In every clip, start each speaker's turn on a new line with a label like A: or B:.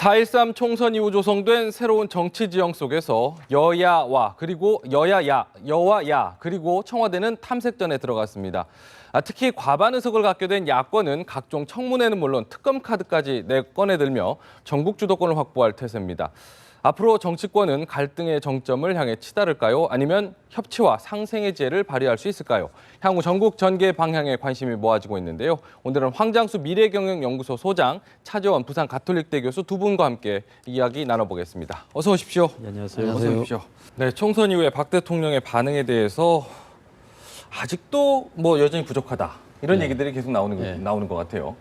A: 4.13 총선 이후 조성된 새로운 정치 지형 속에서 여야와 그리고 여와야 그리고 청와대는 탐색전에 들어갔습니다. 특히 과반 의석을 갖게 된 야권은 각종 청문회는 물론 특검 카드까지 꺼내들며 전국 주도권을 확보할 태세입니다. 앞으로 정치권은 갈등의 정점을 향해 치달을까요? 아니면 협치와 상생의 지혜를 발휘할 수 있을까요? 향후 전국 전개 방향에 관심이 모아지고 있는데요. 오늘은 황장수 미래경영연구소 소장, 차재원 부산 가톨릭대 교수 두 분과 함께 이야기 나눠보겠습니다. 어서 오십시오.
B: 네, 안녕하세요.
A: 어서 오십시오. 네, 총선 이후에 박 대통령의 반응에 대해서 아직도 여전히 부족하다. 이런 얘기들이 계속 나오는 것 같아요.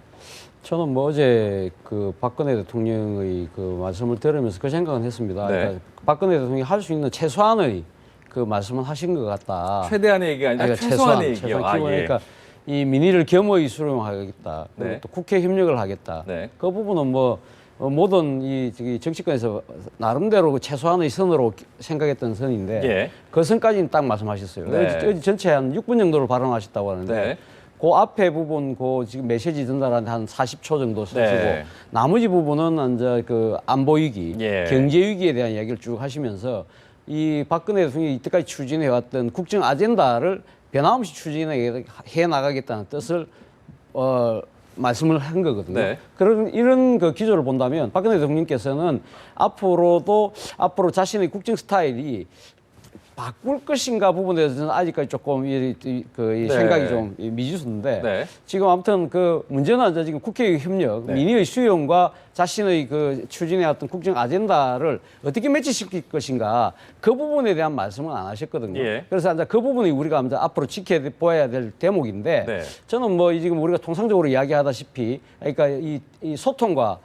B: 저는 어제 그 박근혜 대통령의 그 말씀을 들으면서 그 생각은 했습니다.
A: 네.
B: 그러니까 박근혜 대통령이 할 수 있는 최소한의 그 말씀을 하신 것 같다.
A: 최대한의 얘기가 아니라 최소한의 얘기요.
B: 그러니까 이 민의를 겸허히 수용하겠다. 그리고
A: 네.
B: 또 국회 협력을 하겠다.
A: 네.
B: 그 부분은 모든 이 정치권에서 나름대로 그 최소한의 선으로 생각했던 선인데
A: 예.
B: 그 선까지는 딱 말씀하셨어요.
A: 네.
B: 어제 전체 한 6분 정도로 발언하셨다고 하는데
A: 네.
B: 그 앞에 부분, 그 지금 메시지 전달하는데 한 40초 정도 쓰시고
A: 네.
B: 나머지 부분은 이제 그 안보 위기,
A: 예.
B: 경제 위기에 대한 이야기를 쭉 하시면서 이 박근혜 대통령이 이때까지 추진해왔던 국정 아젠다를 변함없이 추진해 나가겠다는 뜻을 말씀을 한 거거든요.
A: 네.
B: 이런 그 기조를 본다면 박근혜 대통령께서는 앞으로 자신의 국정 스타일이 바꿀 것인가 부분에 대해서는 아직까지 조금 이 생각이 좀 미지수인데
A: 네.
B: 지금 아무튼 그 문제는 이제 지금 국회의 협력,
A: 네.
B: 민의의 수용과 자신의 그 추진해왔던 국정 아젠다를 어떻게 매치시킬 것인가 그 부분에 대한 말씀은 안 하셨거든요.
A: 예.
B: 그래서 이제 그 부분이 우리가 이제 앞으로 지켜봐야 될 대목인데
A: 네.
B: 저는 지금 우리가 통상적으로 이야기하다시피 그러니까 이 소통과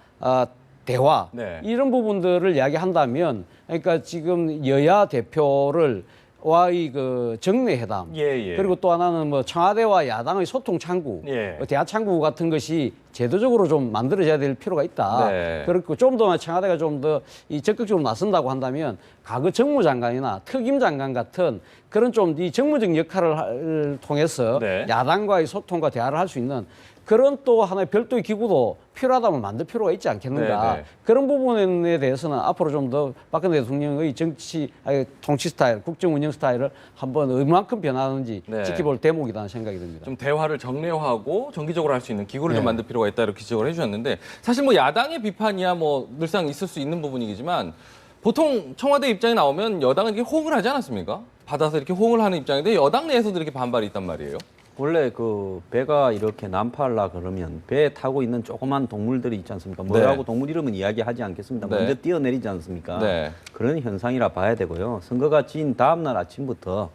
B: 대화
A: 네.
B: 이런 부분들을 이야기한다면 그러니까 지금 여야 대표를 와의 그 정례회담
A: 예.
B: 그리고 또 하나는 청와대와 야당의 소통 창구,
A: 예.
B: 대화 창구 같은 것이 제도적으로 좀 만들어져야 될 필요가 있다.
A: 네.
B: 그리고 좀 더 청와대가 좀 더 이 적극적으로 나선다고 한다면 과거 정무장관이나 특임장관 같은 그런 좀 이 정무적 역할을 통해서
A: 네.
B: 야당과의 소통과 대화를 할 수 있는 그런 또 하나의 별도의 기구도 필요하다면 만들 필요가 있지 않겠는가.
A: 네.
B: 그런 부분에 대해서는 앞으로 좀 더 박근혜 대통령의 통치 스타일, 국정 운영 스타일을 한번 얼마만큼 변하는지
A: 네.
B: 지켜볼 대목이라는 생각이 듭니다.
A: 좀 대화를 정례화하고 정기적으로 할 수 있는 기구를
B: 네.
A: 좀 만들 필요가 있다 이렇게 지적을 해주셨는데 사실 야당의 비판이야 늘상 있을 수 있는 부분이지만 보통 청와대 입장이 나오면 여당은 이렇게 호응을 하지 않았습니까? 받아서 이렇게 호응을 하는 입장인데 여당 내에서도 이렇게 반발이 있단 말이에요.
C: 원래 그 배가 이렇게 난파하려 그러면 배에 타고 있는 조그만 동물들이 있지 않습니까? 뭐라고 동물 이름은 이야기하지 않겠습니다.
A: 네.
C: 먼저 뛰어내리지 않습니까?
A: 네.
C: 그런 현상이라 봐야 되고요. 선거가 진 다음 날 아침부터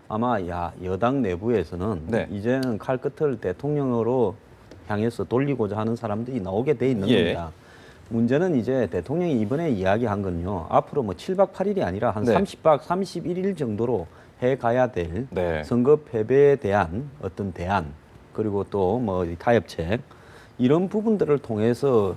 C: 아마 여당 내부에서는
A: 네.
C: 이제는 칼끝을 대통령으로 향해서 돌리고자 하는 사람들이 나오게 돼 있는
A: 예.
C: 겁니다. 문제는 이제 대통령이 이번에 이야기한 건요. 앞으로 7박 8일이 아니라 한
A: 네.
C: 30박 31일 정도로 해 가야 될
A: 네.
C: 선거 패배에 대한 어떤 대안 그리고 또 타협책 이런 부분들을 통해서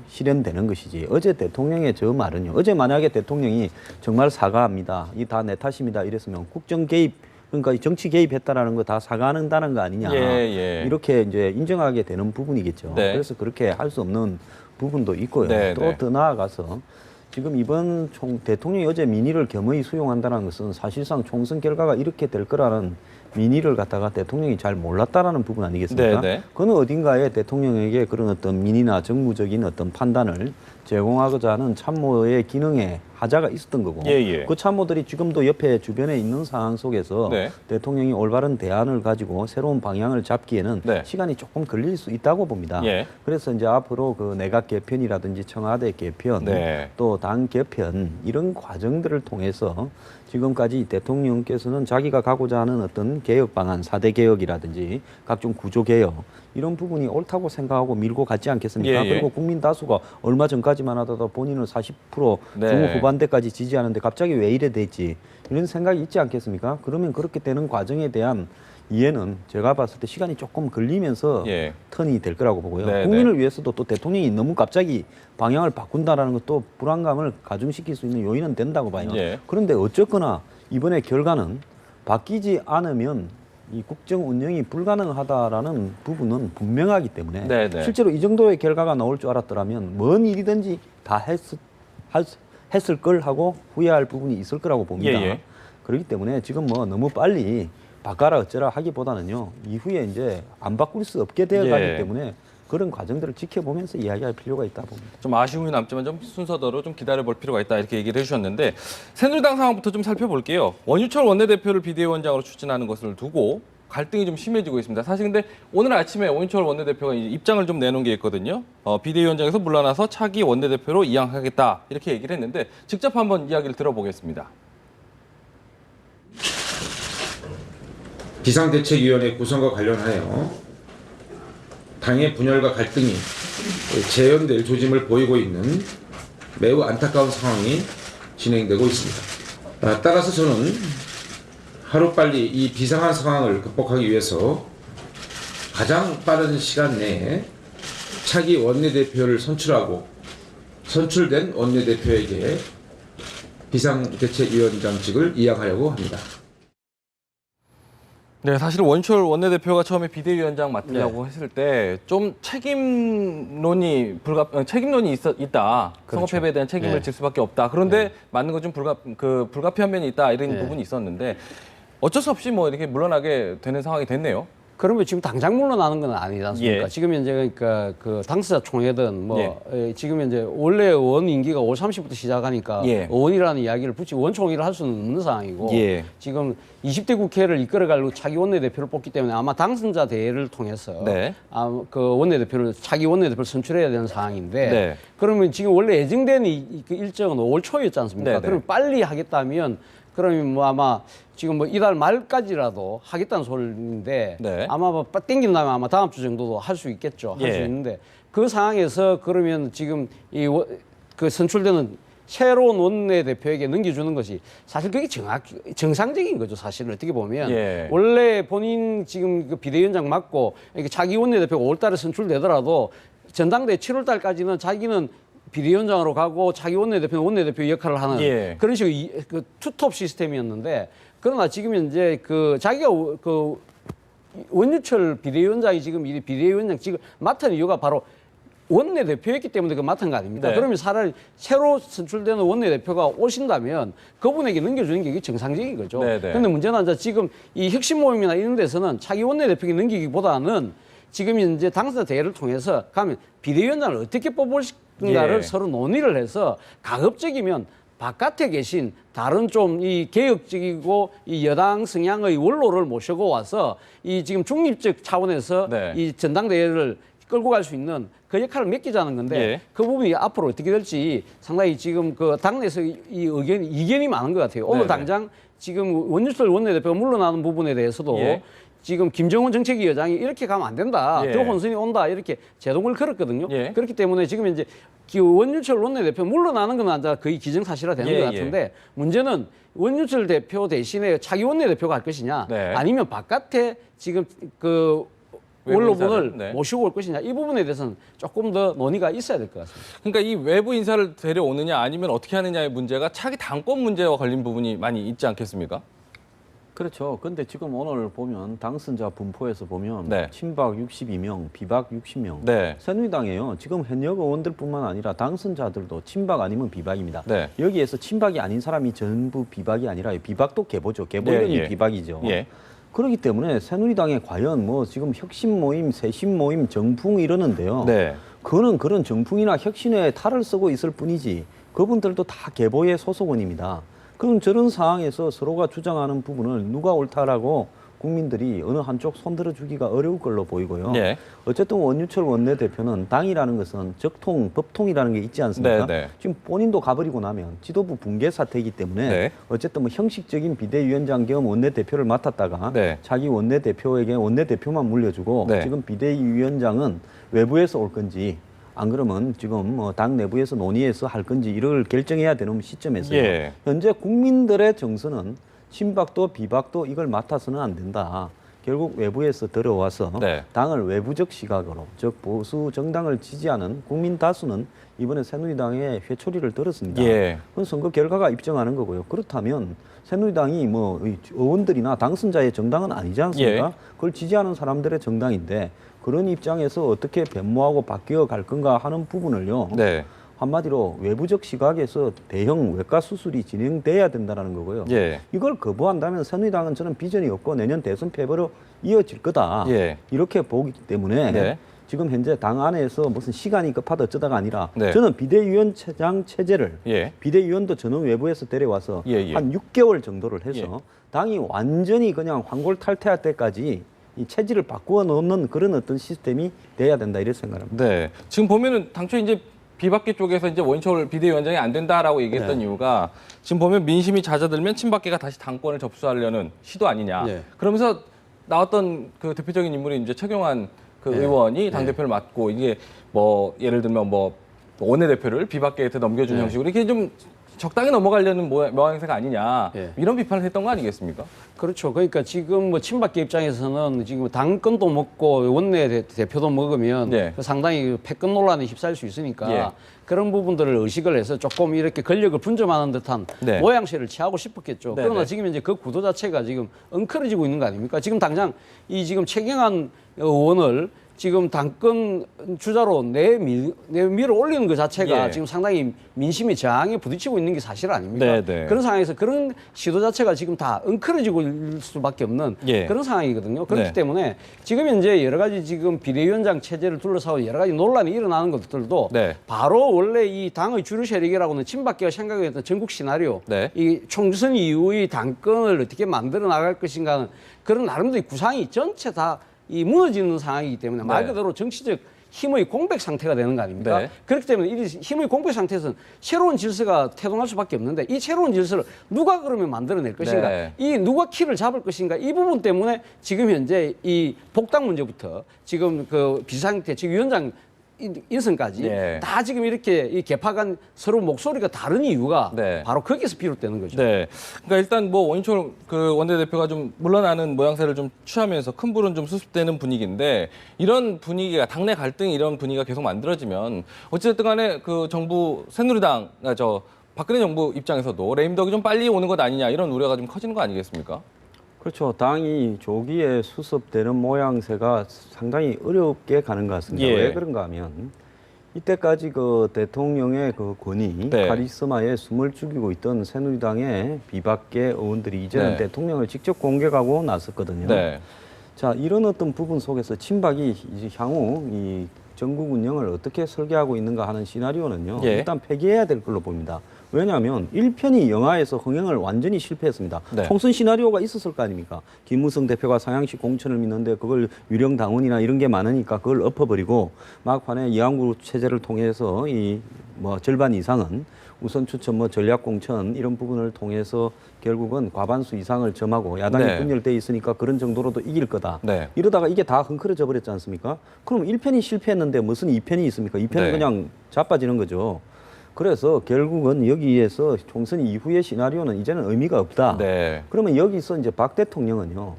C: 실현되는 것이지. 어제 대통령의 저 말은요. 어제 만약에 대통령이 정말 사과합니다. 이 다 내 탓입니다. 이랬으면 국정 개입 그러니까 정치 개입했다라는 거 다 사과한다는 거 아니냐.
A: 예.
C: 이렇게 이제 인정하게 되는 부분이겠죠.
A: 네.
C: 그래서 그렇게 할 수 없는 부분도 있고요.
A: 네,
C: 또
A: 네.
C: 더 나아가서 지금 이번 대통령이 어제 민의를 겸허히 수용한다는 것은 사실상 총선 결과가 이렇게 될 거라는 민의를 갖다가 대통령이 잘 몰랐다라는 부분 아니겠습니까?
A: 네.
C: 그는 어딘가에 대통령에게 그런 어떤 민의나 정무적인 어떤 판단을 제공하고자 하는 참모의 기능에 하자가 있었던 거고
A: 예.
C: 그 참모들이 지금도 옆에 주변에 있는 상황 속에서
A: 네.
C: 대통령이 올바른 대안을 가지고 새로운 방향을 잡기에는
A: 네.
C: 시간이 조금 걸릴 수 있다고 봅니다.
A: 예.
C: 그래서 이제 앞으로 그 내각 개편이라든지 청와대 개편
A: 네.
C: 또 당 개편 이런 과정들을 통해서 지금까지 대통령께서는 자기가 가고자 하는 어떤 개혁 방안, 4대 개혁이라든지 각종 구조 개혁 이런 부분이 옳다고 생각하고 밀고 갔지 않겠습니까?
A: 예.
C: 그리고 국민 다수가 얼마 전까지만 하더라도 본인은 40%
A: 네.
C: 중후반대까지 지지하는데 갑자기 왜 이래 됐지? 이런 생각이 있지 않겠습니까? 그러면 그렇게 되는 과정에 대한 이해는 제가 봤을 때 시간이 조금 걸리면서
A: 예.
C: 턴이 될 거라고 보고요.
A: 네,
C: 국민을 위해서도 또 대통령이 너무 갑자기 방향을 바꾼다라는 것도 불안감을 가중시킬 수 있는 요인은 된다고 봐요.
A: 예.
C: 그런데 어쨌거나 이번에 결과는 바뀌지 않으면 이 국정 운영이 불가능하다라는 부분은 분명하기 때문에
A: 네네.
C: 실제로 이 정도의 결과가 나올 줄 알았더라면 뭔 일이든지 다 했을 걸 하고 후회할 부분이 있을 거라고 봅니다.
A: 예.
C: 그렇기 때문에 지금 뭐 너무 빨리 바꿔라 어쩌라 하기보다는요, 이후에 이제 안 바꿀 수 없게 되어 가기
A: 예.
C: 때문에 그런 과정들을 지켜보면서 이야기할 필요가 있다 봅니다.
A: 좀 아쉬움이 남지만 좀 순서대로 좀 기다려볼 필요가 있다 이렇게 얘기를 해주셨는데 새누리당 상황부터 좀 살펴볼게요. 원유철 원내대표를 비대위원장으로 추진하는 것을 두고 갈등이 좀 심해지고 있습니다. 사실 근데 오늘 아침에 원유철 원내대표가 이제 입장을 좀 내놓은 게 있거든요. 비대위원장에서 물러나서 차기 원내대표로 이양하겠다 이렇게 얘기를 했는데 직접 한번 이야기를 들어보겠습니다.
D: 비상대책위원회 구성과 관련하여 당의 분열과 갈등이 재현될 조짐을 보이고 있는 매우 안타까운 상황이 진행되고 있습니다. 따라서 저는 하루빨리 이 비상한 상황을 극복하기 위해서 가장 빠른 시간 내에 차기 원내대표를 선출하고 선출된 원내대표에게 비상대책위원장직을 이양하려고 합니다.
A: 네, 사실 원유철 원내대표가 처음에 비대위원장 맡으려고 했을 때 좀 책임론이 있다. 선거 패배에 대한 책임을 질 수밖에 없다. 그런데 맞는 건 좀 불가피한 면이 있다. 이런 부분이 있었는데 어쩔 수 없이 뭐 이렇게 물러나게 되는 상황이 됐네요.
B: 그러면 지금 당장 물러나는 건 아니지 않습니까?
A: 예.
B: 지금 현재 그러니까 그 당사자 총회든 지금 현재 원래 의원 임기가 5월 30일부터 시작하니까
A: 예.
B: 의원이라는 이야기를 붙이고 의원 총회를 할 수는 없는 상황이고
A: 예.
B: 지금 20대 국회를 이끌어갈 차기 원내대표를 뽑기 때문에 아마 당선자 대회를 통해서
A: 네.
B: 그 원내대표를 차기 원내대표를 선출해야 되는 상황인데
A: 네.
B: 그러면 지금 원래 예정된 그 일정은 5월 초였지 않습니까?
A: 네네.
B: 그러면 빨리 하겠다면 그러면 뭐 아마 지금 뭐 이달 말까지라도 하겠다는 소리인데
A: 네.
B: 아마 뭐 땡긴다면 아마 다음 주 정도도 할 수 있겠죠. 할 수
A: 예.
B: 있는데 그 상황에서 그러면 지금 그 선출되는 새로운 원내대표에게 넘겨주는 것이 사실 그게 정상적인 거죠. 사실 어떻게 보면
A: 예.
B: 원래 본인 지금 그 비대위원장 맡고 이렇게 차기 원내대표가 5월 달에 선출되더라도 전당대 7월 달까지는 자기는 비대위원장으로 가고 차기 원내대표는 원내대표 역할을 하는
A: 예.
B: 그런 식의 그 투톱 시스템이었는데 그러나 지금 이제 그 자기가 그 원유철 비대위원장이 지금 이 비대위원장 지금 맡은 이유가 바로 원내대표였기 때문에 그 맡은 거 아닙니까?
A: 네.
B: 그러면 차라리 새로 선출되는 원내대표가 오신다면 그분에게 넘겨주는 게 이게 정상적인 거죠.
A: 네, 네.
B: 그런데 문제는 이제 지금 이 혁신 모임이나 이런 데서는 차기 원내대표에게 넘기기보다는 지금 이제 당사자 대회를 통해서 가면 비대위원장을 어떻게 뽑을 건가를
A: 예.
B: 서로 논의를 해서 가급적이면 바깥에 계신 다른 좀 이 개혁적이고 이 여당 성향의 원로를 모시고 와서 이 지금 중립적 차원에서
A: 네.
B: 이 전당대회를 끌고 갈 수 있는 그 역할을 맡기자는 건데
A: 예.
B: 그 부분이 앞으로 어떻게 될지 상당히 지금 그 당내에서 이 이견이 많은 것 같아요. 오늘
A: 네네.
B: 당장 지금 원유철 원내대표가 물러나는 부분에 대해서도
A: 예.
B: 지금 김정은 정책위 의장이 이렇게 가면 안 된다.
A: 예.
B: 더 혼선이 온다. 이렇게 제동을 걸었거든요.
A: 예.
B: 그렇기 때문에 지금 이제 원유철 원내대표 물러나는 건 이제 거의 기정사실화 되는
A: 예,
B: 것 같은데 문제는 원유철 대표 대신에 차기 원내대표가 할 것이냐
A: 네.
B: 아니면 바깥에 지금 그
A: 외부
B: 원로분을
A: 인사를, 네.
B: 모시고 올 것이냐 이 부분에 대해서는 조금 더 논의가 있어야 될 것 같습니다.
A: 그러니까 이 외부 인사를 데려오느냐 아니면 어떻게 하느냐의 문제가 차기 당권 문제와 걸린 부분이 많이 있지 않겠습니까?
C: 그렇죠. 근데 지금 오늘 보면 당선자 분포에서 보면
A: 네.
C: 친박 62명, 비박 60명.
A: 네.
C: 새누리당에요. 지금 현역 의원들뿐만 아니라 당선자들도 친박 아니면 비박입니다.
A: 네.
C: 여기에서 친박이 아닌 사람이 전부 비박이 아니라 비박도 계보죠. 계보연이
A: 예.
C: 비박이죠.
A: 예.
C: 그렇기 때문에 새누리당에 과연 뭐 지금 혁신 모임, 쇄신 모임, 정풍 이러는데요.
A: 네.
C: 그는 그런 정풍이나 혁신에 탈을 쓰고 있을 뿐이지 그분들도 다 계보의 소속원입니다. 그럼 저런 상황에서 서로가 주장하는 부분을 누가 옳다라고 국민들이 어느 한쪽 손들어 주기가 어려울 걸로 보이고요.
A: 예.
C: 어쨌든 원유철 원내대표는 당이라는 것은 적통, 법통이라는 게 있지 않습니까?
A: 네, 네.
C: 지금 본인도 가버리고 나면 지도부 붕괴 사태이기 때문에
A: 네.
C: 어쨌든 뭐 형식적인 비대위원장 겸 원내대표를 맡았다가
A: 네.
C: 자기 원내대표에게 원내대표만 물려주고
A: 네.
C: 지금 비대위원장은 외부에서 올 건지 안 그러면 지금 뭐 당 내부에서 논의해서 할 건지 이걸 결정해야 되는 시점에서요.
A: 예.
C: 현재 국민들의 정서는 친박도 비박도 이걸 맡아서는 안 된다. 결국 외부에서 들어와서
A: 네.
C: 당을 외부적 시각으로, 즉 보수 정당을 지지하는 국민 다수는 이번에 새누리당에 회초리를 들었습니다.
A: 예.
C: 그건 선거 결과가 입증하는 거고요. 그렇다면 새누리당이 뭐 의원들이나 당선자의 정당은 아니지 않습니까?
A: 예.
C: 그걸 지지하는 사람들의 정당인데 그런 입장에서 어떻게 변모하고 바뀌어 갈 건가 하는 부분을요.
A: 네.
C: 한마디로 외부적 시각에서 대형 외과 수술이 진행돼야 된다는 거고요.
A: 예.
C: 이걸 거부한다면 새누리당은 저는 비전이 없고 내년 대선 패배로 이어질 거다.
A: 예.
C: 이렇게 보기 때문에
A: 네.
C: 지금 현재 당 안에서 무슨 시간이 급하다 어쩌다가 아니라
A: 네.
C: 저는 비대위원장 체제를
A: 예.
C: 비대위원도 저는 외부에서 데려와서
A: 예, 예.
C: 한 6개월 정도를 해서
A: 예.
C: 당이 완전히 그냥 황골탈퇴할 때까지 이 체질을 바꾸어 놓는 그런 어떤 시스템이 돼야 된다 이렇게 생각합니다.
A: 네. 지금 보면은 당초 이제 비박계 쪽에서 이제 원철 비대위원장이 안 된다라고 얘기했던
C: 네.
A: 이유가 지금 보면 민심이 잦아들면 친박계가 다시 당권을 접수하려는 시도 아니냐.
B: 네.
A: 그러면서 나왔던 그 대표적인 인물이 이제 최경환 그
B: 네.
A: 의원이 당 대표를 맡고 이게 뭐 예를 들면 뭐 원내대표를 비박계한테 넘겨준
B: 네.
A: 형식으로 이렇게 좀 적당히 넘어가려는 모양새가 아니냐.
B: 네.
A: 이런 비판을 했던 거 아니겠습니까?
B: 그렇죠. 그러니까 지금 뭐 친박계 입장에서는 지금 당권도 먹고 원내 대표도 먹으면
A: 네.
B: 상당히 패권 논란에 휩싸일 수 있으니까
A: 예.
B: 그런 부분들을 의식을 해서 조금 이렇게 권력을 분점하는 듯한
A: 네.
B: 모양새를 취하고 싶었겠죠.
A: 네,
B: 그러나
A: 네.
B: 지금 이제 그 구도 자체가 지금 엉클어지고 있는 거 아닙니까? 지금 당장 이 지금 최경환 의원을 지금 당권 주자로 밀어 올리는 것 자체가
A: 예.
B: 지금 상당히 민심의 저항에 부딪히고 있는 게 사실 아닙니까?
A: 네, 네.
B: 그런 상황에서 그런 시도 자체가 지금 다 엉클어지고 있을 수밖에 없는
A: 예.
B: 그런 상황이거든요. 그렇기
A: 네.
B: 때문에 지금 현재 여러 가지 지금 비대위원장 체제를 둘러싸고 여러 가지 논란이 일어나는 것들도
A: 네.
B: 바로 원래 이 당의 주류 세력이라고는 친박계가 생각했던 전국 시나리오,
A: 네.
B: 이 총선 이후의 당권을 어떻게 만들어 나갈 것인가는 그런 나름대로 구상이 전체 다 이 무너지는 상황이기 때문에 말
A: 네.
B: 그대로 정치적 힘의 공백 상태가 되는 거 아닙니까?
A: 네.
B: 그렇기 때문에 이 힘의 공백 상태에서는 새로운 질서가 태동할 수밖에 없는데 이 새로운 질서를 누가 그러면 만들어낼 것인가?
A: 네.
B: 이 누가 키를 잡을 것인가? 이 부분 때문에 지금 현재 이 복당 문제부터 지금 그 비상태 지금 위원장 인선까지
A: 예.
B: 다 지금 이렇게 이 개파간 서로 목소리가 다른 이유가
A: 네.
B: 바로 거기서 비롯되는 거죠.
A: 네. 그러니까 일단 뭐 원희철 그 원내대표가 좀 물러나는 모양새를 좀 취하면서 큰 불은 좀 수습되는 분위기인데 이런 분위기가 당내 갈등이 이런 분위기가 계속 만들어지면 어쨌든 간에 그 정부 새누리당 박근혜 정부 입장에서도 레임덕이 좀 빨리 오는 것 아니냐 이런 우려가 좀 커지는 거 아니겠습니까?
C: 그렇죠. 당이 조기에 수습되는 모양새가 상당히 어렵게 가는 것 같습니다.
A: 예.
C: 왜 그런가 하면 이때까지 그 대통령의 그 권위,
A: 네.
C: 카리스마에 숨을 죽이고 있던 새누리당의 비박계 의원들이 이제는
A: 네.
C: 대통령을 직접 공격하고 나섰거든요.
A: 네.
C: 자, 이런 어떤 부분 속에서 친박이 이제 향후 이 전국 운영을 어떻게 설계하고 있는가 하는 시나리오는요.
A: 예.
C: 일단 폐기해야 될 걸로 봅니다. 왜냐하면 1편이 영화에서 흥행을 완전히 실패했습니다.
A: 네.
C: 총선 시나리오가 있었을 거 아닙니까? 김무성 대표가 상향식 공천을 믿는데 그걸 유령 당원이나 이런 게 많으니까 그걸 엎어버리고 막판에 이항구 체제를 통해서 이 뭐 절반 이상은 우선 추천 뭐 전략 공천 이런 부분을 통해서 결국은 과반수 이상을 점하고 야당이
A: 네.
C: 분열돼 있으니까 그런 정도로도 이길 거다.
A: 네.
C: 이러다가 이게 다 흥크러져 버렸지 않습니까? 그럼 1편이 실패했는데 무슨 2편이 있습니까? 2편은
A: 네.
C: 그냥 자빠지는 거죠. 그래서 결국은 여기에서 총선 이후의 시나리오는 이제는 의미가 없다.
A: 네.
C: 그러면 여기서 이제 박 대통령은요.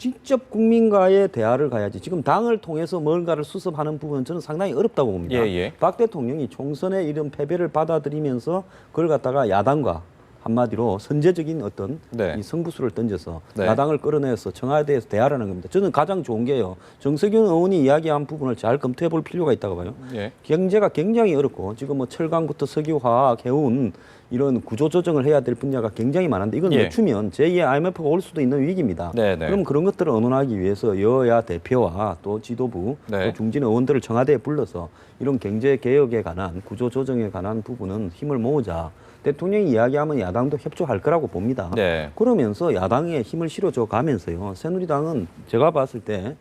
C: 직접 국민과의 대화를 가야지. 지금 당을 통해서 뭔가를 수습하는 부분은 저는 상당히 어렵다고 봅니다.
A: 예, 예.
C: 박 대통령이 총선의 이런 패배를 받아들이면서 그걸 갖다가 야당과 한마디로 선제적인 어떤
A: 네.
C: 이 승부수를 던져서
A: 네.
C: 야당을 끌어내서 청와대에서 대화하는 겁니다. 저는 가장 좋은 게요. 정세균 의원이 이야기한 부분을 잘 검토해 볼 필요가 있다고 봐요.
A: 예.
C: 경제가 굉장히 어렵고 지금 뭐 철강부터 석유화학, 해운 이런 구조 조정을 해야 될 분야가 굉장히 많은데 이건
A: 예.
C: 늦추면 제2의 IMF가 올 수도 있는 위기입니다.
A: 네, 네.
C: 그럼 그런 것들을 언론하기 위해서 여야 대표와 또 지도부,
A: 네.
C: 또 중진 의원들을 청와대에 불러서 이런 경제 개혁에 관한 구조 조정에 관한 부분은 힘을 모으자. 대통령이 이야기하면 야당도 협조할 거라고 봅니다.
A: 네.
C: 그러면서 야당에 힘을 실어줘 가면서요. 새누리당은 제가 봤을 때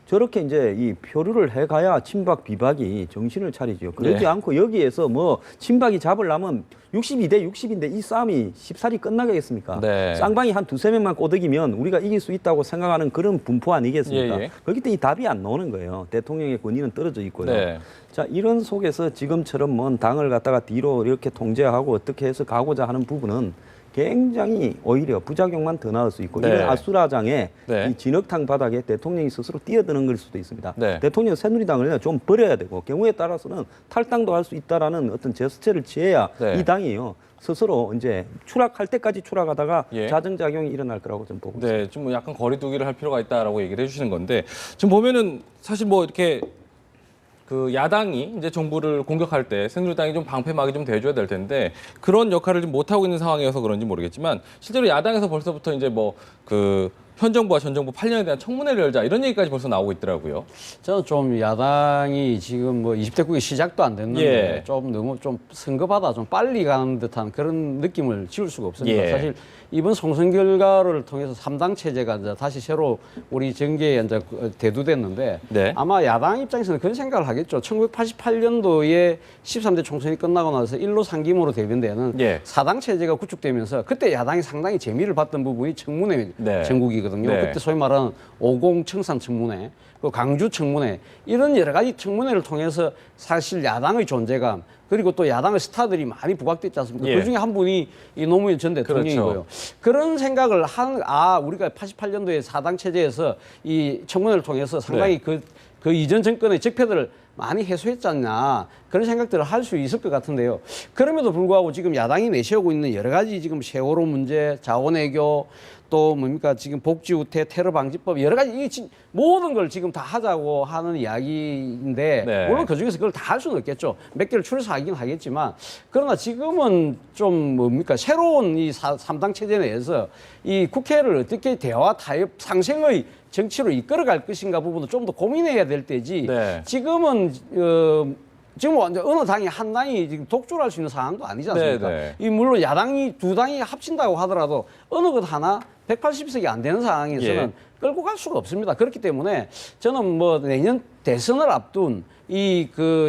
C: 저렇게 이제 이 표류를 해가야 친박 비박이 정신을 차리죠. 그러지
A: 네.
C: 않고 여기에서 뭐 친박이 잡으려면 62대 60인데 이 싸움이 쉽사리 끝나겠습니까?
A: 네.
C: 쌍방이 한 두세 명만 꼬드기면 우리가 이길 수 있다고 생각하는 그런 분포 아니겠습니까?
A: 예, 예.
C: 그렇기 때문에 이 답이 안 나오는 거예요. 대통령의 권위는 떨어져 있고요.
A: 네.
C: 자, 이런 속에서 지금처럼 먼 당을 갖다가 뒤로 이렇게 통제하고 어떻게 해서 가고자 하는 부분은 굉장히 오히려 부작용만 더 나을 수 있고
A: 네.
C: 이런 아수라장에
A: 네.
C: 이 진흙탕 바닥에 대통령이 스스로 뛰어드는 걸 수도 있습니다.
A: 네.
C: 대통령 새누리당을 좀 버려야 되고 경우에 따라서는 탈당도 할 수 있다라는 어떤 제스처를 취해야
A: 네.
C: 이 당이요. 스스로 이제 추락할 때까지 추락하다가
A: 예.
C: 자정작용이 일어날 거라고 좀 보고 있습니다.
A: 네, 좀 약간 거리두기를 할 필요가 있다라고 얘기를 해주시는 건데 지금 보면은 사실 뭐 이렇게 그 야당이 이제 정부를 공격할 때 새누리당이 좀 방패막이 좀 돼줘야 될 텐데 그런 역할을 좀 못하고 있는 상황이어서 그런지 모르겠지만 실제로 야당에서 벌써부터 이제 뭐 그 현 정부와 전 정부 8년에 대한 청문회를 열자 이런 얘기까지 벌써 나오고 있더라고요.
B: 저는 좀 야당이 지금 뭐 20대 국회 시작도 안 됐는데
A: 예.
B: 좀 너무 좀 성급하다, 좀 빨리 가는 듯한 그런 느낌을 지울 수가 없습니다.
A: 예.
B: 사실 이번 총선 결과를 통해서 3당 체제가 이제 다시 새로 우리 정계에 이제 대두됐는데
A: 네.
B: 아마 야당 입장에서는 그런 생각을 하겠죠. 1988년도에 13대 총선이 끝나고 나서 1로 상김으로 되는 데는
A: 예.
B: 4당 체제가 구축되면서 그때 야당이 상당히 재미를 봤던 부분이 청문회
A: 네.
B: 전국이거든요.
A: 네.
B: 그때 소위 말하는 50 청산 청문회, 그 강주 청문회 이런 여러 가지 청문회를 통해서 사실 야당의 존재감 그리고 또 야당의 스타들이 많이 부각됐지 않습니까?
A: 예.
B: 그 중에 한 분이 이 노무현 전 대통령이고요. 그런 생각을 우리가 88년도에 4당 체제에서 이 청문회를 통해서 상당히 그 이전 정권의 적폐들을 많이 해소했지 않냐 그런 생각들을 할 수 있을 것 같은데요. 그럼에도 불구하고 지금 야당이 내세우고 있는 여러 가지 지금 세월호 문제, 자원외교 또 뭡니까 지금 복지우태, 테러방지법 여러 가지 모든 걸 지금 다 하자고 하는 이야기인데
A: 네.
B: 물론 그 중에서 그걸 다 할 수는 없겠죠. 몇 개를 추려서 하긴 하겠지만 그러나 지금은 좀 뭡니까 새로운 이 3당 체제 내에서 이 국회를 어떻게 대화 타협 상생의 정치로 이끌어갈 것인가 부분도 좀 더 고민해야 될 때지.
A: 네.
B: 지금은 지금 완전 어느 당이 한 당이 지금 독주를 할 수 있는 상황도 아니지 않습니까?
A: 네,
B: 이 물론 야당이 두 당이 합친다고 하더라도 어느 것 하나 180석이 안 되는 상황에서는
A: 예.
B: 끌고 갈 수가 없습니다. 그렇기 때문에 저는 뭐 내년 대선을 앞둔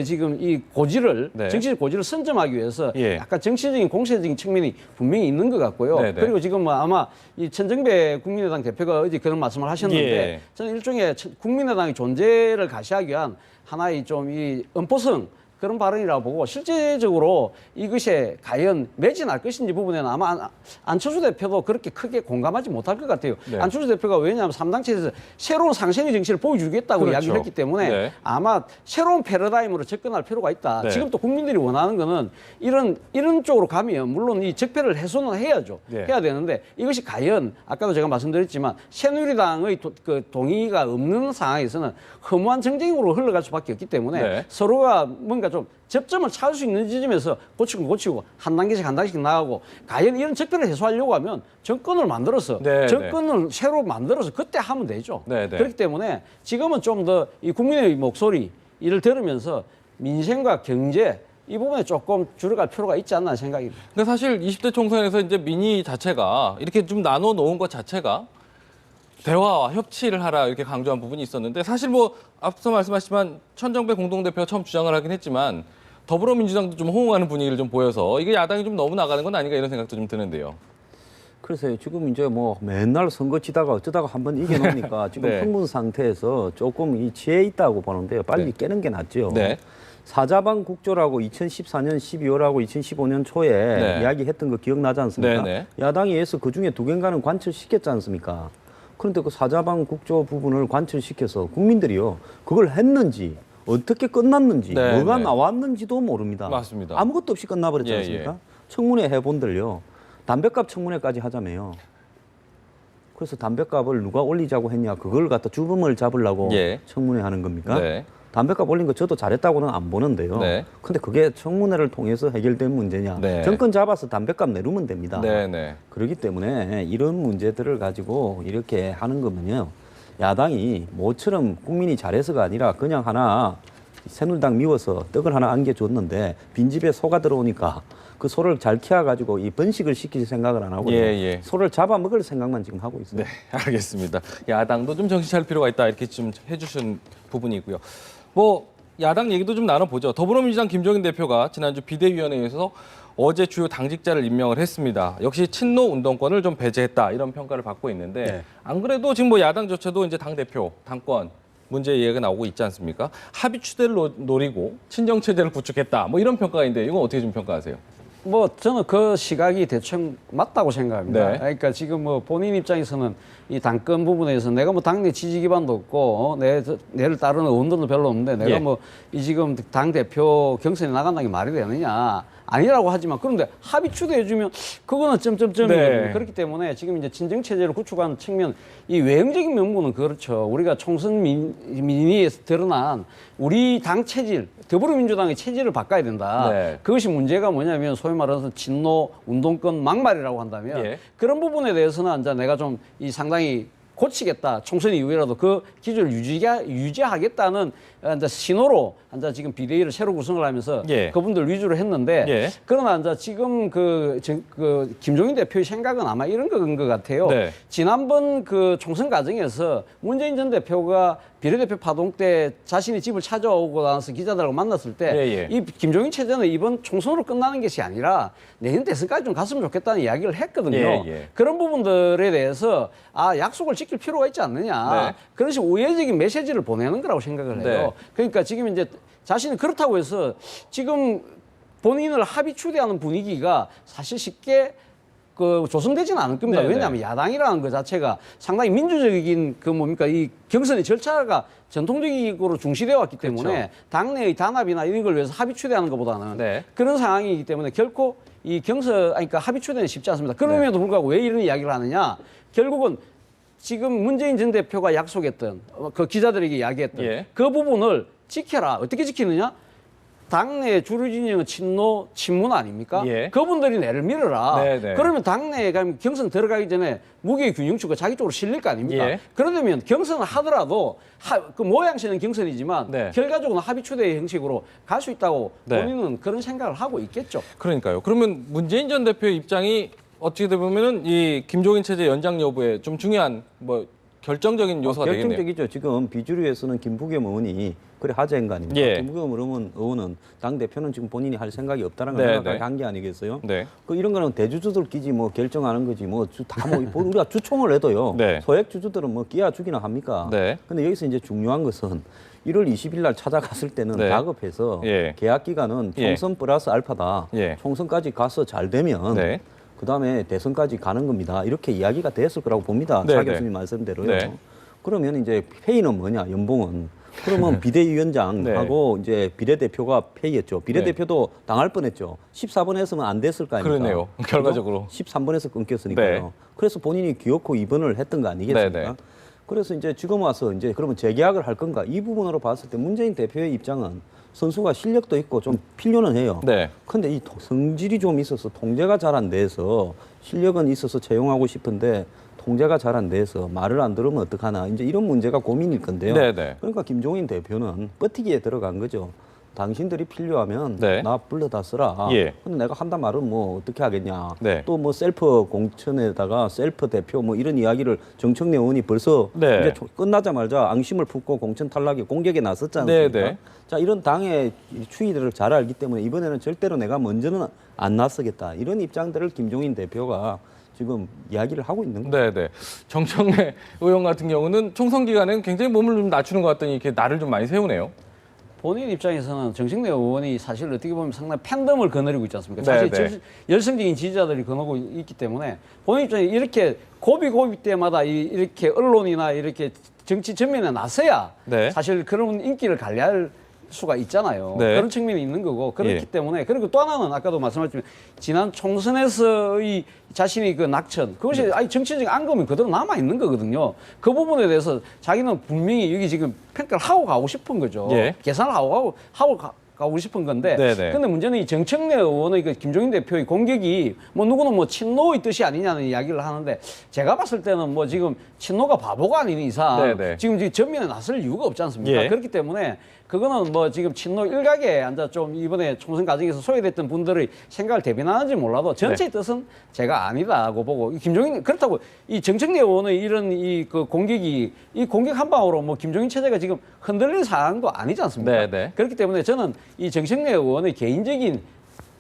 B: 지금 이 고지를
A: 네.
B: 정치적 고지를 선점하기 위해서
A: 예.
B: 약간 정치적인 공세적인 측면이 분명히 있는 것 같고요.
A: 네, 네.
B: 그리고 지금 뭐 아마 이 천정배 국민의당 대표가 어제 그런 말씀을 하셨는데
A: 예.
B: 저는 일종의 국민의당의 존재를 가시하기 위한 하나의 좀 이 엄포성 그런 발언이라고 보고 실제적으로 이것에 과연 매진할 것인지 부분에는 아마 안철수 대표도 그렇게 크게 공감하지 못할 것 같아요.
A: 네.
B: 안철수 대표가 왜냐하면 3당 체제에서 새로운 상생의 정치를 보여주겠다고
A: 그렇죠.
B: 이야기를 했기 때문에
A: 네.
B: 아마 새로운 패러다임으로 접근할 필요가 있다.
A: 네.
B: 지금 또 국민들이 원하는 거는 이런 쪽으로 가면 물론 이 적폐를 해소는 해야죠.
A: 네.
B: 해야 되는데 이것이 과연 아까도 제가 말씀드렸지만 새누리당의 그 동의가 없는 상황에서는 허무한 정쟁으로 흘러갈 수밖에 없기 때문에
A: 네.
B: 서로가 뭔가 좀 접점을 찾을 수 있는 지점에서 고치고 한 단계씩 나가고 과연 이런 적폐를 해소하려고 하면 정권을 만들어서
A: 네,
B: 정권을 새로 만들어서 그때 하면 되죠.
A: 네, 네.
B: 그렇기 때문에 지금은 좀 더 이 국민의 목소리 이를 들으면서 민생과 경제 이 부분에 조금 줄여갈 필요가 있지 않나 생각입니다.
A: 그러니까 사실 20대 총선에서 이제 민의 자체가 이렇게 좀 나눠 놓은 것 자체가 대화와 협치를 하라 이렇게 강조한 부분이 있었는데 사실 뭐 앞서 말씀하셨지만 천정배 공동대표가 처음 주장을 하긴 했지만 더불어민주당도 좀 호응하는 분위기를 좀 보여서 이게 야당이 좀 너무 나가는 건 아닌가 이런 생각도 좀 드는데요.
C: 그래서 지금 이제 뭐 맨날 선거 치다가 어쩌다가 한번 이겨놓으니까 지금
A: 네.
C: 흥분 상태에서 조금 이 지혜 있다고 보는데요. 빨리
A: 네.
C: 깨는 게 낫죠.
A: 네.
C: 사자방 국조라고 2014년 12월하고 2015년 초에
A: 네.
C: 이야기했던 거 기억나지 않습니까?
A: 네, 네.
C: 야당이 해서 그중에 두 개인가는 관철시켰지 않습니까? 그런데 그 사자방 국조 부분을 관철시켜서 국민들이요. 그걸 했는지 어떻게 끝났는지
A: 네,
C: 뭐가
A: 네.
C: 나왔는지도 모릅니다.
A: 맞습니다.
C: 아무것도 없이 끝나버렸지
A: 예,
C: 않습니까?
A: 예.
C: 청문회 해본들요. 담배값 청문회까지 하자며요. 그래서 담배값을 누가 올리자고 했냐 그걸 갖다 주범을 잡으려고
A: 예.
C: 청문회 하는 겁니까?
A: 네.
C: 담배값 올린 거 저도 잘했다고는 안 보는데요.
A: 네.
C: 근데 그게 청문회를 통해서 해결된 문제냐?
A: 네.
C: 정권 잡아서 담배값 내리면 됩니다.
A: 네, 네.
C: 그렇기 때문에 이런 문제들을 가지고 이렇게 하는 거면요. 야당이 모처럼 국민이 잘해서가 아니라 그냥 하나 새누리당 미워서 떡을 하나 안겨줬는데 빈집에 소가 들어오니까 그 소를 잘 키워가지고 이 번식을 시킬 생각을 안 하고요.
A: 예, 예.
C: 소를 잡아먹을 생각만 지금 하고 있습니다.
A: 네, 알겠습니다. 야당도 좀 정신 차릴 필요가 있다 이렇게 좀 해주신 부분이고요. 뭐 야당 얘기도 좀 나눠보죠. 더불어민주당 김종인 대표가 지난주 비대위원회에서 어제 주요 당직자를 임명을 했습니다. 역시 친노 운동권을 좀 배제했다 이런 평가를 받고 있는데
B: 네.
A: 안 그래도 지금 뭐 야당조차도 이제 당 대표, 당권 문제 얘기가 나오고 있지 않습니까? 합의 추대를 노리고 친정 체제를 구축했다 뭐 이런 평가가 있는데 이건 어떻게 좀 평가하세요?
B: 뭐 저는 그 시각이 대충 맞다고 생각합니다.
A: 네.
B: 그러니까 지금 뭐 본인 입장에서는 이 당권 부분에서 내가 뭐 당내 지지 기반도 없고 내를 따르는 의원들도 별로 없는데 내가
A: 예.
B: 뭐 이 지금 당 대표 경선에 나간다는 게 말이 되느냐? 아니라고 하지만 그런데 합의 추대해주면 그거는 점점점이거든요.
A: 네.
B: 그렇기 때문에 지금 이제 친정 체제를 구축하는 측면 이 외형적인 면모는 그렇죠. 우리가 총선 민의에서 드러난 우리 당 체질, 더불어민주당의 체질을 바꿔야 된다.
A: 네.
B: 그것이 문제가 뭐냐면 소위 말해서 진노 운동권 막말이라고 한다면
A: 예.
B: 그런 부분에 대해서는 이제 내가 좀 이 상당히 고치겠다. 총선 이후에라도 그 기조를 유지하겠다는 이제 신호로 이제 지금 비대위를 새로 구성을 하면서
A: 예.
B: 그분들 위주로 했는데
A: 예.
B: 그러나 이제 지금 그 김종인 대표의 생각은 아마 이런 거인 것 같아요.
A: 네.
B: 지난번 그 총선 과정에서 문재인 전 대표가 비례대표 파동 때 자신의 집을 찾아오고 나서 기자들하고 만났을 때
A: 예, 예.
B: 이 김종인 체제는 이번 총선으로 끝나는 것이 아니라 내년 대선까지 좀 갔으면 좋겠다는 이야기를 했거든요.
A: 예, 예.
B: 그런 부분들에 대해서 약속을 지킬 필요가 있지 않느냐.
A: 네.
B: 그런 식으로 우회적인 메시지를 보내는 거라고 생각을 해요.
A: 네.
B: 그러니까 지금 이제 자신이 그렇다고 해서 지금 본인을 합의 추대하는 분위기가 사실 쉽게 그 조성되지는 않을 겁니다.
A: 네,
B: 왜냐하면 야당이라는 것 자체가 상당히 민주적인 그 뭡니까 이 경선의 절차가 전통적으로 중시되어 왔기 때문에
A: 그렇죠.
B: 당내의 단합이나 이런 걸 위해서 합의 추대하는 것보다는
A: 네.
B: 그런 상황이기 때문에 결코 이 그러니까 합의 추대는 쉽지 않습니다. 그럼에도 불구하고 왜 이런 이야기를 하느냐? 결국은 지금 문재인 전 대표가 약속했던 그 기자들에게 이야기했던
A: 예.
B: 그 부분을 지켜라. 어떻게 지키느냐? 당내 주류 진영은 친노, 친문 아닙니까?
A: 예.
B: 그분들이 내를 밀어라.
A: 네, 네.
B: 그러면 당내에 가면 경선 들어가기 전에 무게의 균형추가 자기 쪽으로 실릴 거 아닙니까?
A: 예.
B: 그러려면 경선을 하더라도 그 모양새는 경선이지만
A: 네.
B: 결과적으로는 합의 추대의 형식으로 갈 수 있다고
A: 네.
B: 본인은 그런 생각을 하고 있겠죠.
A: 그러니까요. 그러면 문재인 전 대표의 입장이 어떻게 보면은 이 김종인 체제 연장 여부에 좀 중요한 뭐 결정적인 요소가 되겠네요.
C: 결정적이죠. 지금 비주류에서는 김부겸 의원이 그래 하자인 거 아닙니까?
A: 예.
C: 김부겸 의원은 당 대표는 지금 본인이 할 생각이 없다는
A: 네,
C: 걸 생각하게
A: 네.
C: 한 게 아니겠어요?
A: 네.
C: 그 이런 거는 대주주들끼리 뭐 결정하는 거지 뭐 우리가 주총을 해도요.
A: 네.
C: 소액 주주들은 뭐 끼야 주기나 합니까?
A: 네.
C: 근데 여기서 이제 중요한 것은 1월 20일 날 찾아갔을 때는
A: 네.
C: 다급해서
A: 예.
C: 계약 기간은
A: 예.
C: 총선 플러스 알파다.
A: 예.
C: 총선까지 가서 잘 되면
A: 네.
C: 그다음에 대선까지 가는 겁니다. 이렇게 이야기가 됐을 거라고 봅니다.
A: 네,
C: 차
A: 네.
C: 교수님 말씀대로요.
A: 네.
C: 그러면 이제 페이는 뭐냐? 연봉은. 그러면 비대위원장하고 이제 비례대표가 페이였죠. 비례대표도 당할 뻔했죠. 14번 했으면 안 됐을 거 아닙니까?
A: 그러네요. 결과적으로.
C: 13번에서 끊겼으니까요.
A: 네.
C: 그래서 본인이 기어코 2번을 했던 거 아니겠습니까?
A: 네, 네.
C: 그래서 이제 지금 와서 이제 그러면 재계약을 할 건가? 이 부분으로 봤을 때 문재인 대표의 입장은 선수가 실력도 있고 좀 필요는 해요.
A: 네.
C: 근데 이 성질이 좀 있어서 통제가 잘 안 돼서 실력은 있어서 채용하고 싶은데 통제가 잘 안 돼서 말을 안 들으면 어떡하나 이제 이런 문제가 고민일 건데요.
A: 네네.
C: 그러니까 김종인 대표는 버티기에 들어간 거죠. 당신들이 필요하면
A: 네.
C: 나 불러다 쓰라.
A: 예.
C: 근데 내가 한단 말은 뭐 어떻게 하겠냐.
A: 네.
C: 또 뭐 셀프 공천에다가 셀프 대표 뭐 이런 이야기를 정청래 의원이 벌써
A: 네.
C: 이제 끝나자마자 앙심을 품고 공천 탈락에 공격에 나섰지 않습니까?
A: 네, 네.
C: 자 이런 당의 추이들을 잘 알기 때문에 이번에는 절대로 내가 먼저는 안 나서겠다. 이런 입장들을 김종인 대표가 지금 이야기를 하고 있는 거예요.
A: 네, 네. 정청래 의원 같은 경우는 총선 기간에는 굉장히 몸을 좀 낮추는 것 같더니 이렇게 날을 좀 많이 세우네요.
B: 본인 입장에서는 정청래 의원이 사실 어떻게 보면 상당히 팬덤을 거느리고 있지 않습니까?
A: 네,
B: 사실
A: 네.
B: 열성적인 지지자들이 거느리고 있기 때문에 본인 입장에 이렇게 고비 때마다 이렇게 언론이나 이렇게 정치 전면에 나서야
A: 네.
B: 사실 그런 인기를 관리할 수가 있잖아요.
A: 네.
B: 그런 측면이 있는 거고 그렇기
A: 예.
B: 때문에 그리고 또 하나는 아까도 말씀하셨지만 지난 총선에서의 자신의 그 낙천 그것이 아니 정치적인 앙금이 그대로 남아 있는 거거든요. 그 부분에 대해서 자기는 분명히 여기 지금 평가를 하고 가고 싶은 거죠.
A: 예.
B: 계산을 가고 싶은 건데.
A: 네네.
B: 근데 문제는 이 정청래 의원의 그 김종인 대표의 공격이 뭐 누구는 뭐 친노의 뜻이 아니냐는 이야기를 하는데 제가 봤을 때는 뭐 지금 친노가 바보가 아닌 이상
A: 네네.
B: 지금 전면에 나설 이유가 없지 않습니까?
A: 예.
B: 그렇기 때문에 그거는 뭐 지금 친노 일각에 앉아 좀 이번에 총선 과정에서 소외됐던 분들의 생각을 대변하는지 몰라도 전체의 뜻은 제가 아니다고 보고 김종인 그렇다고 이 정청래 의원의 이런 이 그 공격이 이 공격 한 방으로 뭐 김종인 체제가 지금 흔들릴 사안도 아니지 않습니까?
A: 네네.
B: 그렇기 때문에 저는 이 정청래 의원의 개인적인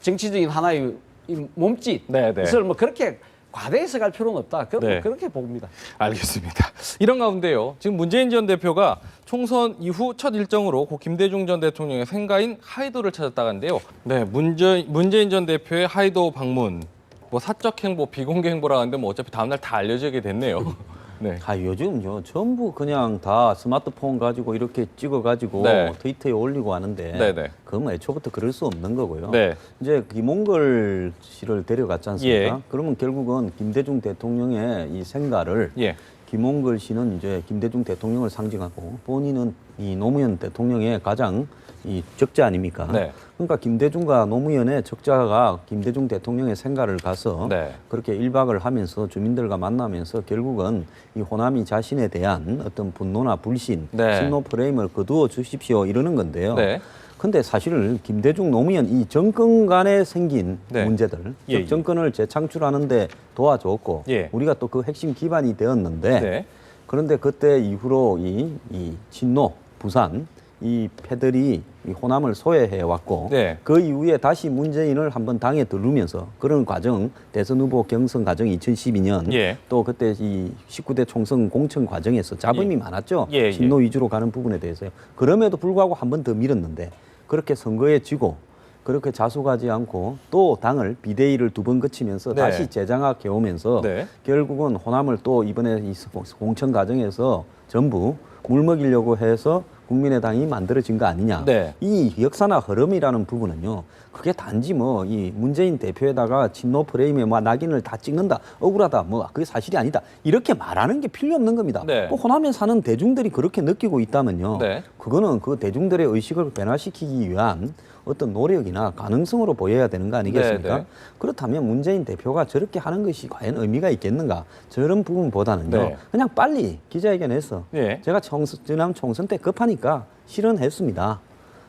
B: 정치적인 하나의 이 몸짓을
A: 네네.
B: 뭐 그렇게 과대 해석할 필요는 없다.
A: 네.
B: 그렇게 봅니다.
A: 알겠습니다. 이런 가운데요. 지금 문재인 전 대표가 총선 이후 첫 일정으로 고 김대중 전 대통령의 생가인 하이도를 찾았다는데요. 네, 문재인 전 대표의 하이도 방문, 뭐 사적 행보, 비공개 행보라 하는데 뭐 어차피 다음날 다 알려지게 됐네요. 네.
C: 요즘요 전부 그냥 다 스마트폰 가지고 이렇게 찍어가지고
A: 네.
C: 트위터에 올리고 하는데
A: 네네.
C: 그건 뭐 애초부터 그럴 수 없는 거고요.
A: 네.
C: 이제 김홍걸 씨를 데려갔지 않습니까?
A: 예.
C: 그러면 결국은 김대중 대통령의 이 생가를
A: 예.
C: 김홍걸 씨는 이제 김대중 대통령을 상징하고 본인은 이 노무현 대통령의 가장 이 적자 아닙니까?
A: 네.
C: 그러니까 김대중과 노무현의 적자가 김대중 대통령의 생가를 가서
A: 네.
C: 그렇게 1박을 하면서 주민들과 만나면서 결국은 이 호남이 자신에 대한 어떤 분노나 불신,
A: 네.
C: 신노 프레임을 거두어 주십시오 이러는 건데요.
A: 네.
C: 근데 사실 김대중, 노무현 이 정권 간에 생긴
A: 네.
C: 문제들,
A: 예,
C: 즉 정권을 재창출하는데 도와줬고
A: 예.
C: 우리가 또 그 핵심 기반이 되었는데
A: 네.
C: 그런데 그때 이후로 이 친노, 부산 이 패들이 이 호남을 소외해 왔고
A: 네.
C: 그 이후에 다시 문재인을 한번 당에 들르면서 그런 과정 대선 후보 경선 과정 2012년
A: 예.
C: 또 그때 이 19대 총선 공천 과정에서 잡음이 많았죠.
A: 예, 예.
C: 친노 위주로 가는 부분에 대해서요. 그럼에도 불구하고 한 번 더 밀었는데 그렇게 선거에 지고 그렇게 자숙하지 않고 또 당을 비대위를 2번 거치면서
A: 네.
C: 다시 재장악해 오면서
A: 네.
C: 결국은 호남을 또 이번에 이 공천 과정에서 전부 물먹이려고 해서 국민의당이 만들어진 거 아니냐.
A: 네.
C: 이 역사나 흐름이라는 부분은요. 그게 단지 뭐 이 문재인 대표에다가 친노 프레임에 뭐 낙인을 다 찍는다. 억울하다. 뭐 그게 사실이 아니다. 이렇게 말하는 게 필요 없는 겁니다.
A: 네.
C: 꼭 호남에 사는 대중들이 그렇게 느끼고 있다면요.
A: 네.
C: 그거는 그 대중들의 의식을 변화시키기 위한 어떤 노력이나 가능성으로 보여야 되는 거 아니겠습니까?
A: 네, 네.
C: 그렇다면 문재인 대표가 저렇게 하는 것이 과연 의미가 있겠는가? 저런 부분보다는요.
A: 네.
C: 그냥 빨리 기자회견해서
A: 예.
C: 제가 지난 총선 때 급하니까 실언했습니다.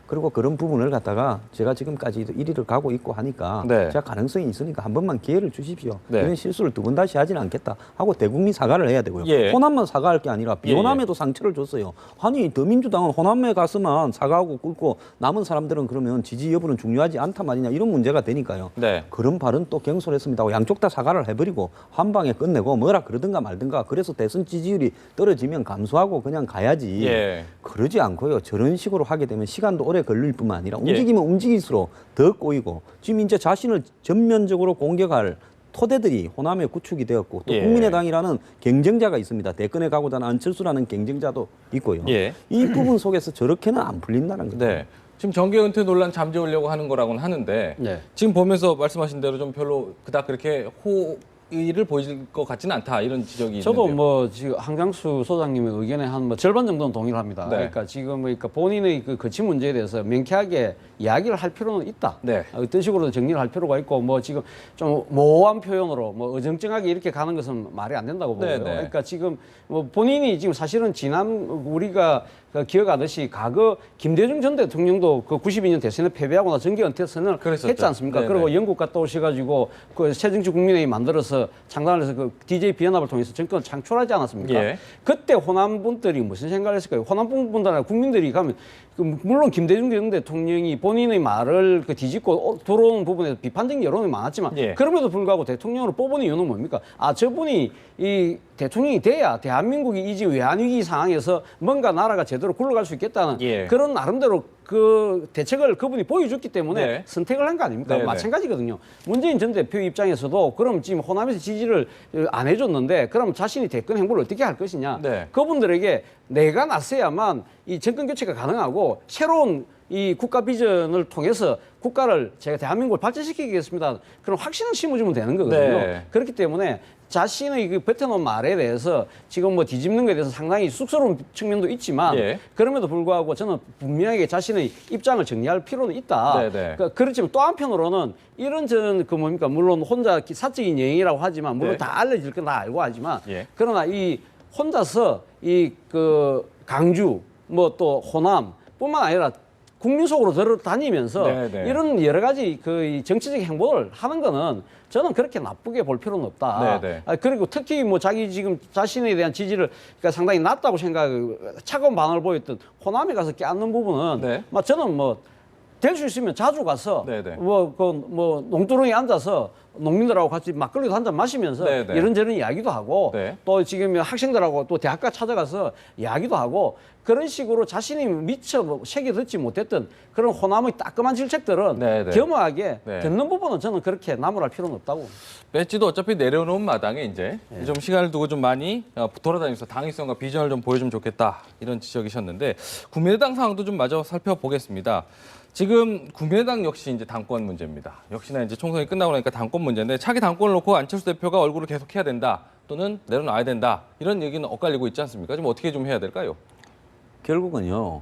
C: 그리고 그런 부분을 갖다가 제가 지금까지도 1위를 가고 있고 하니까
A: 네.
C: 제가 가능성이 있으니까 한 번만 기회를 주십시오.
A: 네.
C: 이런 실수를 2번 다시 하지는 않겠다 하고 대국민 사과를 해야 되고요.
A: 예.
C: 호남만 사과할 게 아니라
A: 예, 예.
C: 비호남에도 상처를 줬어요. 아니 더민주당은 호남에 가서만 사과하고 꿇고 남은 사람들은 그러면 지지 여부는 중요하지 않단 말이냐 이런 문제가 되니까요.
A: 네.
C: 그런 발은 또 경솔했습니다. 양쪽 다 사과를 해버리고 한 방에 끝내고 뭐라 그러든가 말든가 그래서 대선 지지율이 떨어지면 감수하고 그냥 가야지.
A: 예.
C: 그러지 않고요. 저런 식으로 하게 되면 시간도 오래 걸릴 뿐만 아니라
A: 예.
C: 움직이면 움직일수록 더 꼬이고 지금 이제 자신을 전면적으로 공격할 토대들이 호남에 구축이 되었고 또
A: 예.
C: 국민의당이라는 경쟁자가 있습니다. 대권에 가고자 하는 안철수라는 경쟁자도 있고요.
A: 예.
C: 이 부분 속에서 저렇게는 안 풀린다는 거죠.
A: 네. 지금 정계 은퇴 논란 잠재우려고 하는 거라고는 하는데
B: 네.
A: 지금 보면서 말씀하신 대로 좀 별로 그닥 그렇게 호의를 보일 것 같지는 않다 이런 지적이
B: 저도
A: 있는데요.
B: 뭐 지금 한강수 소장님의 의견에 한 뭐 절반 정도는 동의를 합니다.
A: 네.
B: 그러니까 지금 그러니까 본인의 그 거치 문제에 대해서 명쾌하게 이야기를 할 필요는 있다.
A: 네.
B: 어떤 식으로든 정리를 할 필요가 있고 뭐 지금 좀 모호한 표현으로 뭐 어정쩡하게 이렇게 가는 것은 말이 안 된다고 보고요.
A: 네, 네.
B: 그러니까 지금 뭐 본인이 지금 사실은 지난 우리가 그 기억하듯이 과거 김대중 전 대통령도 그 92년 대선에 패배하고 나 정계 은퇴 선언을
A: 그랬었죠.
B: 했지 않습니까?
A: 네,
B: 그리고
A: 네.
B: 영국 갔다 오셔가지고 그 새정치 국민회의 만들어서 창단을 해서 그 DJ 비연합을 통해서 정권을 창출하지 않았습니까?
A: 예.
B: 그때 호남 분들이 무슨 생각을 했을까요? 호남 분들이나 국민들이 가면 물론 김대중 전 대통령이 본인의 말을 그 뒤집고 들어오는 부분에서 비판적인 여론이 많았지만
A: 예.
B: 그럼에도 불구하고 대통령으로 뽑은 이유는 뭡니까? 아 저분이 이 대통령이 돼야 대한민국이 이제 외환위기 상황에서 뭔가 나라가 제대로 굴러갈 수 있겠다는
A: 예.
B: 그런 나름대로 그 대책을 그분이 보여줬기 때문에
A: 네.
B: 선택을 한 거 아닙니까?
A: 네, 네.
B: 마찬가지거든요. 문재인 전 대표 입장에서도 그럼 지금 호남에서 지지를 안 해줬는데 그럼 자신이 대권 행보를 어떻게 할 것이냐?
A: 네.
B: 그분들에게 내가 났어야만 이 정권 교체가 가능하고 새로운 이 국가 비전을 통해서 국가를 제가 대한민국을 발전시키겠습니다. 그런 확신을 심어주면 되는 거거든요.
A: 네.
B: 그렇기 때문에 자신의 그 뱉어놓은 말에 대해서 지금 뭐 뒤집는 것에 대해서 상당히 쑥스러운 측면도 있지만
A: 예.
B: 그럼에도 불구하고 저는 분명하게 자신의 입장을 정리할 필요는 있다.
A: 네네.
B: 그렇지만 또 한편으로는 이런 저는 그 뭡니까 물론 혼자 사적인 여행이라고 하지만 물론
A: 네.
B: 다 알려질 건 다 알고 하지만
A: 예.
B: 그러나 이 혼자서 이 그 강주 뭐 또 호남뿐만 아니라 국민 속으로 들어다니면서
A: 네네.
B: 이런 여러 가지 그 정치적 행보를 하는 거는 저는 그렇게 나쁘게 볼 필요는 없다.
A: 네네.
B: 그리고 특히 뭐 자기 지금 자신에 대한 지지를 그러니까 상당히 낮다고 차가운 반응을 보였던 호남에 가서 껴안는 부분은
A: 네.
B: 저는 뭐 될 수 있으면 자주 가서
A: 네네.
B: 뭐 농두렁에 앉아서 농민들하고 같이 막걸리도 한 잔 마시면서
A: 네네.
B: 이런저런 이야기도 하고
A: 네.
B: 또 지금 학생들하고 또 대학가 찾아가서 이야기도 하고 그런 식으로 자신이 미처 뭐 새겨 듣지 못했던 그런 호남의 따끔한 질책들은
A: 네네.
B: 겸허하게
A: 네.
B: 듣는 부분은 저는 그렇게 나무랄 필요는 없다고.
A: 배지도 어차피 내려놓은 마당에 이제 좀 시간을 두고 좀 많이 돌아다니면서 당위성과 비전을 좀 보여주면 좋겠다 이런 지적이셨는데 국민의당 상황도 좀 마저 살펴보겠습니다. 지금 국민의당 역시 이제 당권 문제입니다. 역시나 이제 총선이 끝나고 나니까 당권 문제인데 차기 당권을 놓고 안철수 대표가 얼굴을 계속해야 된다 또는 내려놔야 된다 이런 얘기는 엇갈리고 있지 않습니까? 지금 어떻게 좀 해야 될까요?
C: 결국은요,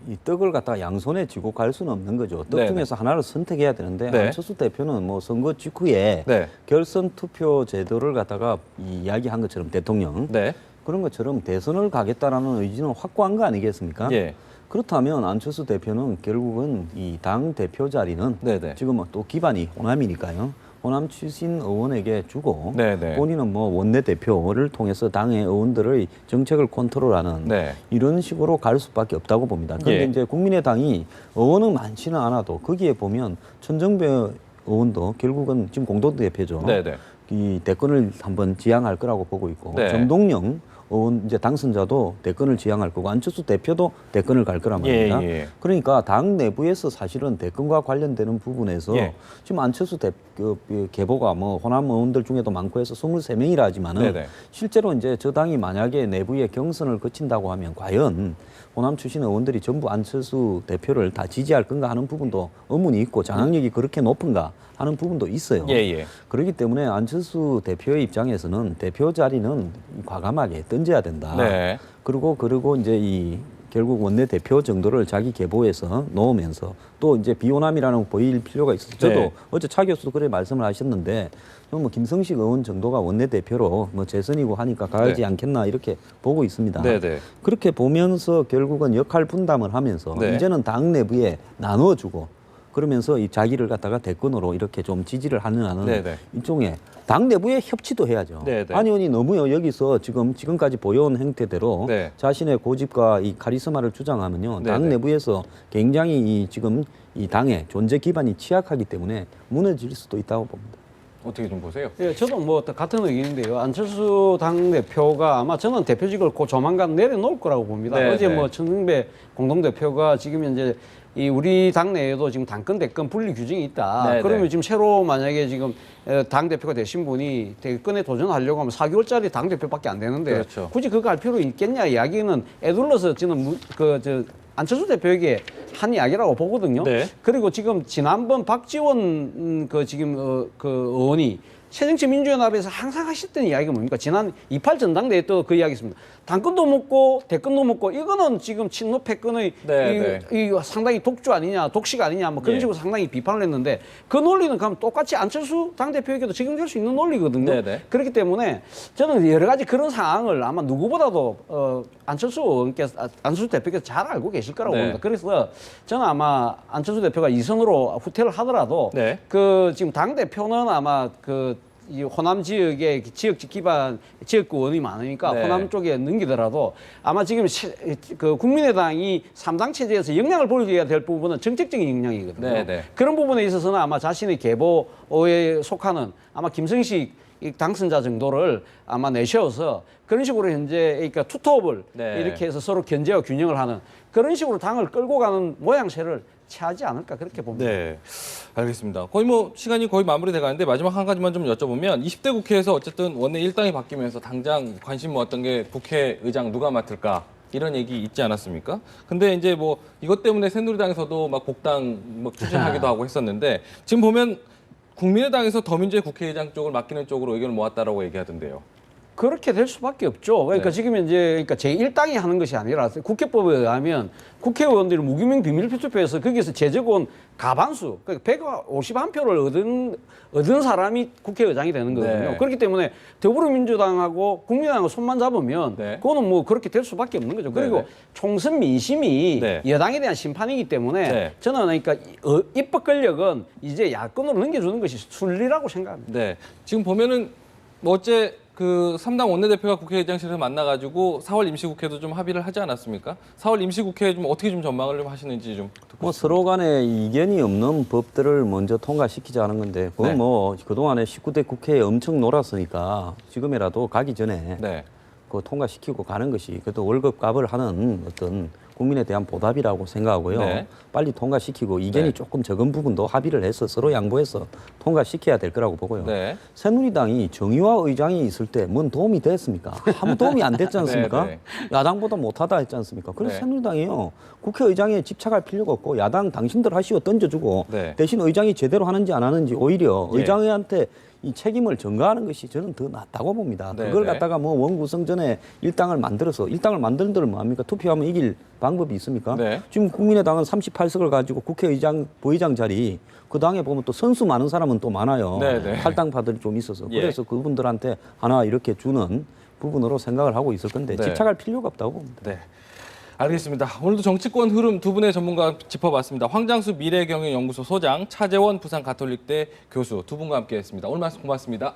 C: 이 떡을 갖다가 양손에 쥐고 갈 수는 없는 거죠. 떡
A: 네네.
C: 중에서 하나를 선택해야 되는데
A: 네.
C: 안철수 대표는 뭐 선거 직후에
A: 네.
C: 결선 투표 제도를 갖다가 이야기한 것처럼 대통령
A: 네.
C: 그런 것처럼 대선을 가겠다라는 의지는 확고한 거 아니겠습니까?
A: 예.
C: 그렇다면 안철수 대표는 결국은 이 당 대표 자리는
A: 네네.
C: 지금은 또 기반이 호남이니까요. 호남 출신 의원에게 주고
A: 네네.
C: 본인은 뭐 원내 대표를 통해서 당의 의원들의 정책을 컨트롤하는
A: 네.
C: 이런 식으로 갈 수밖에 없다고 봅니다. 그런데
A: 예.
C: 이제 국민의당이 의원은 많지는 않아도 거기에 보면 천정배 의원도 결국은 지금 공동대표죠.
A: 네네.
C: 이 대권을 한번 지향할 거라고 보고 있고
A: 네.
C: 정동영 의원 이제 당선자도 대권을 지향할 거고 안철수 대표도 대권을 갈 거란 말입니다.
A: 예.
C: 그러니까 당 내부에서 사실은 대권과 관련되는 부분에서
A: 예.
C: 지금 안철수 계보가 뭐 호남 의원들 중에도 많고 해서 23명이라 하지만은
A: 네네.
C: 실제로 이제 저 당이 만약에 내부에 경선을 거친다고 하면 과연 호남 출신 의원들이 전부 안철수 대표를 다 지지할 건가 하는 부분도 의문이 있고 장악력이 그렇게 높은가 하는 부분도 있어요.
A: 예.
C: 그렇기 때문에 안철수 대표의 입장에서는 대표 자리는 과감하게 던져야 된다.
A: 네.
C: 그리고 이제 결국 원내 대표 정도를 자기 계보에서 놓으면서 또 이제 비호남이라는 보일 필요가 있어서 저도
A: 네.
C: 어제 차 교수도 그래 말씀을 하셨는데 뭐 김성식 의원 정도가 원내 대표로 뭐 재선이고 하니까 가지
A: 네.
C: 않겠나 이렇게 보고 있습니다.
A: 네네.
C: 그렇게 보면서 결국은 역할 분담을 하면서
A: 네.
C: 이제는 당 내부에 나눠주고 그러면서 이 자기를 갖다가 대권으로 이렇게 좀 지지를 하는
A: 네네.
C: 일종의 당 내부의 협치도 해야죠.
A: 네네.
C: 안 의원이 너무요 여기서 지금까지 보여온 행태대로
A: 네.
C: 자신의 고집과 이 카리스마를 주장하면요 당
A: 네네.
C: 내부에서 굉장히 지금 이 당의 존재 기반이 취약하기 때문에 무너질 수도 있다고 봅니다.
A: 어떻게 좀 보세요?
B: 예, 저도 뭐 같은 의견인데요. 안철수 당대표가 아마 저는 대표직을 곧 조만간 내려놓을 거라고 봅니다.
A: 네,
B: 어제
A: 네.
B: 뭐 천승배 공동대표가 지금 현재 이 우리 당내에도 지금 당권 대권 분리 규정이 있다.
A: 네,
B: 그러면
A: 네.
B: 지금 새로 만약에 지금 당 대표가 되신 분이 대권에 도전하려고 하면 4개월짜리 당 대표밖에 안 되는데
A: 그렇죠.
B: 굳이 그거 할 필요 있겠냐 이야기는 애둘러서 저는 안철수 대표에게 한 이야기라고 보거든요.
A: 네.
B: 그리고 지금 지난번 박지원 그 의원이 새정치민주연합에서 항상 하셨던 이야기가 뭡니까? 지난 28 전당대회 또 그 이야기 있습니다. 당권도 먹고 대권도 먹고 이거는 지금 친노 패권의
A: 네,
B: 이 상당히 독주 아니냐, 독식 아니냐 뭐 그런
A: 예.
B: 식으로 상당히 비판을 했는데 그 논리는 그럼 똑같이 안철수 당대표에게도 적용될 수 있는 논리거든요.
A: 네.
B: 그렇기 때문에 저는 여러 가지 그런 상황을 아마 누구보다도 안철수 대표께서 잘 알고 계실 거라고
A: 네.
B: 봅니다. 그래서 저는 아마 안철수 대표가 2선으로 후퇴를 하더라도
A: 네.
B: 지금 당 대표는 아마 이 호남 지역의 지역구 의원이 많으니까
A: 네.
B: 호남 쪽에 넘기더라도 아마 지금 국민의당이 3당 체제에서 역량을 보여줘야 될 부분은 정책적인 역량이거든요.
A: 네.
B: 그런 부분에 있어서는 아마 자신의 계보에 속하는 아마 김성식 이 당선자 정도를 아마 내세워서 그런 식으로 현재 그러니까 투톱을
A: 네.
B: 이렇게 해서 서로 견제와 균형을 하는 그런 식으로 당을 끌고 가는 모양새를 취하지 않을까 그렇게 봅니다.
A: 네, 알겠습니다. 거의 뭐 시간이 거의 마무리돼 가는데 마지막 한 가지만 좀 여쭤보면 20대 국회에서 어쨌든 원내 일당이 바뀌면서 당장 관심 모았던 게 국회의장 누가 맡을까 이런 얘기 있지 않았습니까? 근데 이제 뭐 이것 때문에 새누리당에서도 막 복당 막 추진하기도 하고 했었는데 지금 보면 국민의당에서 더민주의 국회의장 쪽을 맡기는 쪽으로 의견을 모았다라고 얘기하던데요.
B: 그렇게 될 수밖에 없죠. 그러니까
A: 네.
B: 지금 이제 제1당이 하는 것이 아니라 국회법에 의하면 국회의원들이 무기명 비밀투표에서 거기서 제적원 가반수, 그러니까 151표를 얻은 사람이 국회의장이 되는 거거든요.
A: 네.
B: 그렇기 때문에 더불어민주당하고 국민의당을 손만 잡으면
A: 네.
B: 그거는 뭐 그렇게 될 수밖에 없는 거죠. 그리고
A: 네.
B: 총선 민심이
A: 네.
B: 여당에 대한 심판이기 때문에
A: 네.
B: 저는 그러니까 입법 권력은 이제 야권으로 넘겨주는 것이 순리라고 생각합니다.
A: 네, 지금 보면은 뭐 어제 그 3당 원내대표가 국회의장실에서 만나가지고 4월 임시국회도 좀 합의를 하지 않았습니까? 4월 임시국회 좀 어떻게 좀 전망을 좀 하시는지 좀 듣고
C: 뭐
A: 싶습니다.
C: 서로 간에 이견이 없는 법들을 먼저 통과시키자는 건데 그건
A: 네.
C: 뭐 그동안에 19대 국회에 엄청 놀았으니까 지금이라도 가기 전에
A: 네.
C: 그 통과시키고 가는 것이 그래도 월급값을 하는 어떤 국민에 대한 보답이라고 생각하고요.
A: 네.
C: 빨리 통과시키고 이견이
A: 네.
C: 조금 적은 부분도 합의를 해서 서로 양보해서 통과시켜야 될 거라고 보고요.
A: 네.
C: 새누리당이 정의화 의장이 있을 때 뭔 도움이 됐습니까? 아무 도움이 안 됐지 않습니까?
A: 네,
C: 야당보다 못하다 했지 않습니까? 그래서
A: 네.
C: 새누리당이요. 국회의장에 집착할 필요가 없고 야당 당신들 하시오 던져주고
A: 네.
C: 대신 의장이 제대로 하는지 안 하는지 오히려
A: 예.
C: 의장한테 이 책임을 전가하는 것이 저는 더 낫다고 봅니다.
A: 네,
C: 그걸
A: 네.
C: 갖다가 뭐 원구성 전에 일당을 만들어서 일당을 만드는 데는 뭐합니까? 투표하면 이길 방법이 있습니까?
A: 네.
C: 지금 국민의당은 38석을 가지고 국회의장, 부의장 자리 그 당에 보면 또 선수 많은 사람은 또 많아요.
A: 네, 네.
C: 탈당파들이 좀 있어서
A: 예.
C: 그래서 그분들한테 하나 이렇게 주는 부분으로 생각을 하고 있을 건데
A: 네.
C: 집착할 필요가 없다고 봅니다.
A: 네. 알겠습니다. 오늘도 정치권 흐름 두 분의 전문가 짚어봤습니다. 황장수 미래경영연구소 소장, 차재원 부산가톨릭대 교수 두 분과 함께했습니다. 오늘 말씀 고맙습니다.